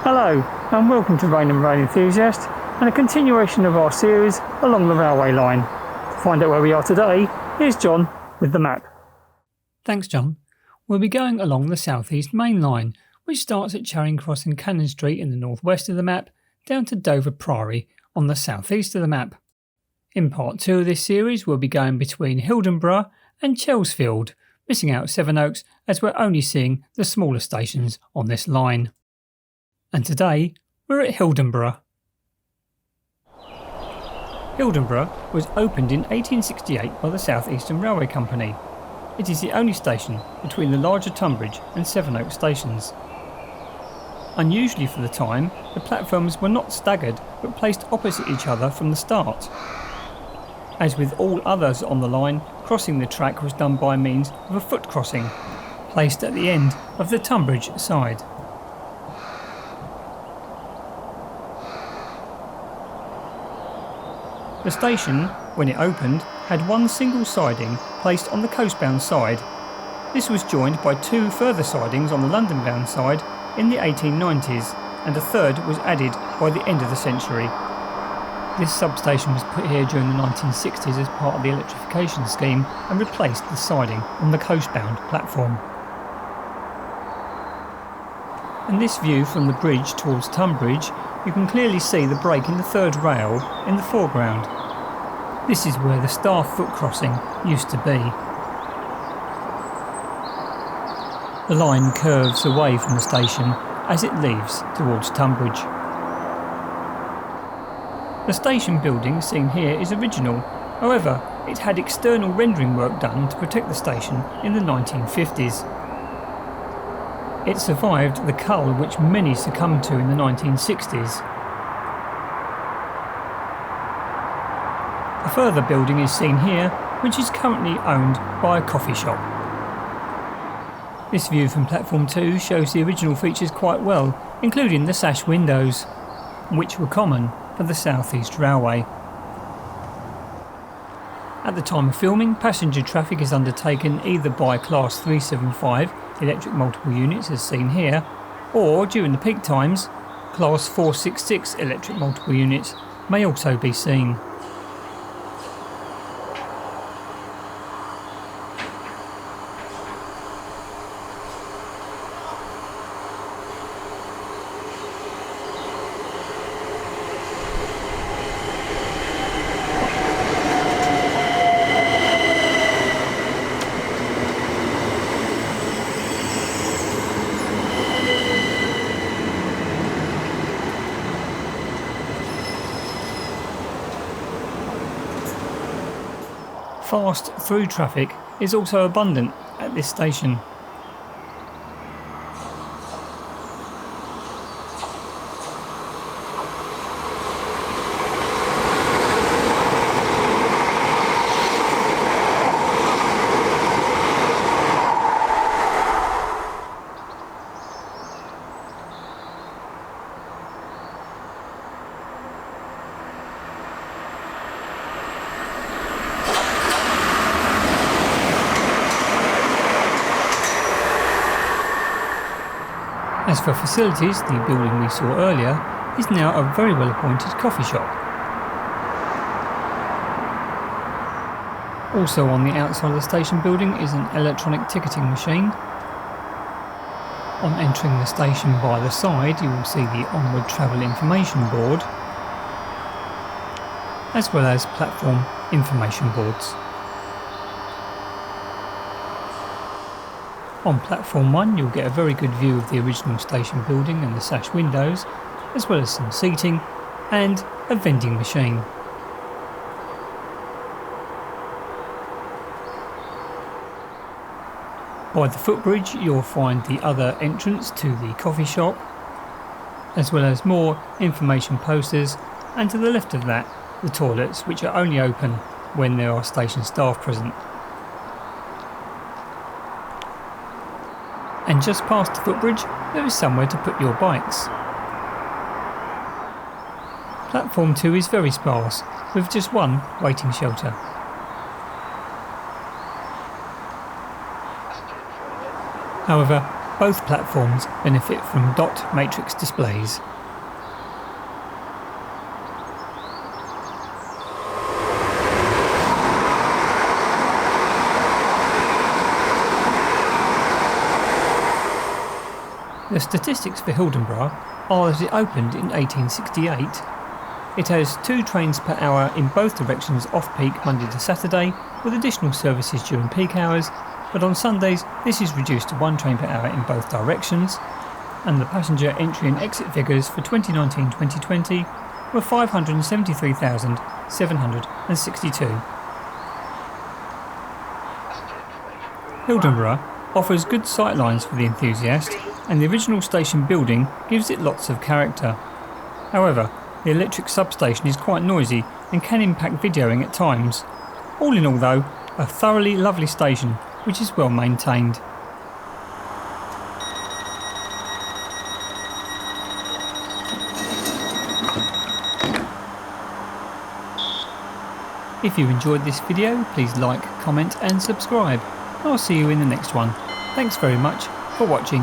Hello and welcome to Rainham Enthusiast and a continuation of our series along the railway line. To find out where we are today, here's John with the map. Thanks John. We'll be going along the South Eastern Mainline, which starts at Charing Cross and Cannon Street in the northwest of the map, down to Dover Priory on the southeast of the map. In part 2 of this series we'll be going between Hildenborough and Chelsfield, missing out Sevenoaks as we're only seeing the smaller stations on this line. And today we're at Hildenborough. Hildenborough was opened in 1868 by the South Eastern Railway Company. It is the only station between the larger Tunbridge and Sevenoaks stations. Unusually for the time, the platforms were not staggered but placed opposite each other from the start. As with all others on the line, crossing the track was done by means of a foot crossing, placed at the end of the Tunbridge side. The station, when it opened, had one single siding placed on the coastbound side. This was joined by two further sidings on the London-bound side in the 1890s, and a third was added by the end of the century. This substation was put here during the 1960s as part of the electrification scheme and replaced the siding on the coastbound platform. In this view from the bridge towards Tunbridge, you can clearly see the break in the third rail in the foreground. This is where the staff foot crossing used to be. The line curves away from the station as it leaves towards Tunbridge. The station building seen here is original, however it had external rendering work done to protect the station in the 1950s. It survived the cull which many succumbed to in the 1960s. A further building is seen here, which is currently owned by a coffee shop. This view from platform 2 shows the original features quite well, including the sash windows, which were common for the South East Railway. At the time of filming, passenger traffic is undertaken either by Class 375 electric multiple units as seen here, or during the peak times, Class 466 electric multiple units may also be seen. Fast through traffic is also abundant at this station. As for facilities, the building we saw earlier is now a very well appointed coffee shop. Also on the outside of the station building is an electronic ticketing machine. On entering the station by the side you will see the Onward Travel Information Board, as well as platform information boards. On platform 1 you'll get a very good view of the original station building and the sash windows, as well as some seating and a vending machine. By the footbridge you'll find the other entrance to the coffee shop, as well as more information posters, and to the left of that the toilets, which are only open when there are station staff present. And just past the footbridge there is somewhere to put your bikes. Platform 2 is very sparse, with just one waiting shelter. However, Both platforms benefit from dot matrix displays. The statistics for Hildenborough are that it opened in 1868. It has 2 trains per hour in both directions off-peak Monday to Saturday, with additional services during peak hours, but on Sundays this is reduced to 1 train per hour in both directions, and the passenger entry and exit figures for 2019-2020 were 573,762. Hildenborough offers good sightlines for the Enthusiast, and the original station building gives it lots of character. However, the electric substation is quite noisy and can impact videoing at times. All in all though, a thoroughly lovely station which is well maintained. If you enjoyed this video, please like, comment and subscribe. I'll see you in the next one. Thanks very much for watching.